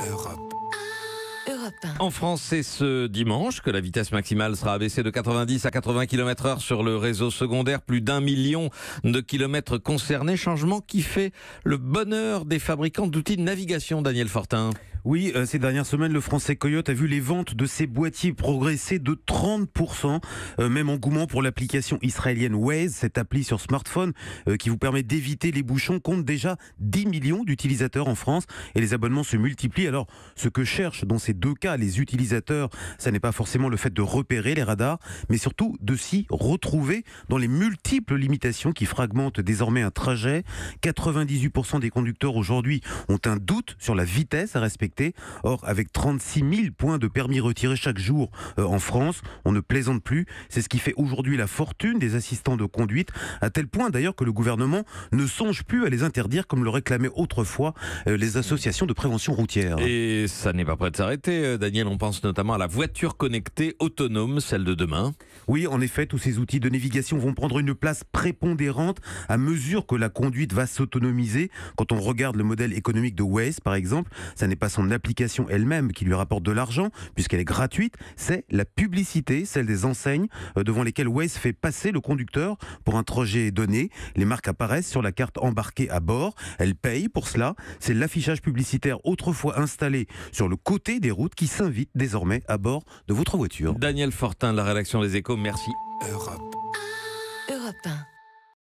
Europe. Europe 1. En France, c'est ce dimanche que la vitesse maximale sera abaissée de 90 à 80 km/h sur le réseau secondaire. Plus d'1 million de kilomètres concernés. Changement qui fait le bonheur des fabricants d'outils de navigation, Daniel Fortin. Oui, ces dernières semaines, le français Coyote a vu les ventes de ses boîtiers progresser de 30%. Même engouement pour l'application israélienne Waze, cette appli sur smartphone qui vous permet d'éviter les bouchons, compte déjà 10 millions d'utilisateurs en France et les abonnements se multiplient. Alors, ce que cherchent dans ces deux cas les utilisateurs, ça n'est pas forcément le fait de repérer les radars, mais surtout de s'y retrouver dans les multiples limitations qui fragmentent désormais un trajet. 98% des conducteurs aujourd'hui ont un doute sur la vitesse à respecter. Or, avec 36 000 points de permis retirés chaque jour en France, on ne plaisante plus. C'est ce qui fait aujourd'hui la fortune des assistants de conduite, à tel point d'ailleurs que le gouvernement ne songe plus à les interdire comme le réclamaient autrefois les associations de prévention routière. Et ça n'est pas prêt de s'arrêter, Daniel. On pense notamment à la voiture connectée autonome, celle de demain. Oui, en effet, tous ces outils de navigation vont prendre une place prépondérante à mesure que la conduite va s'autonomiser. Quand on regarde le modèle économique de Waze, par exemple, ça n'est pas son application elle-même qui lui rapporte de l'argent, puisqu'elle est gratuite, c'est la publicité, celle des enseignes devant lesquelles Waze fait passer le conducteur pour un trajet donné. Les marques apparaissent sur la carte embarquée à bord, elles payent pour cela. C'est l'affichage publicitaire autrefois installé sur le côté des routes qui s'invite désormais à bord de votre voiture. Daniel Fortin de la rédaction des Échos, merci. Europe 1.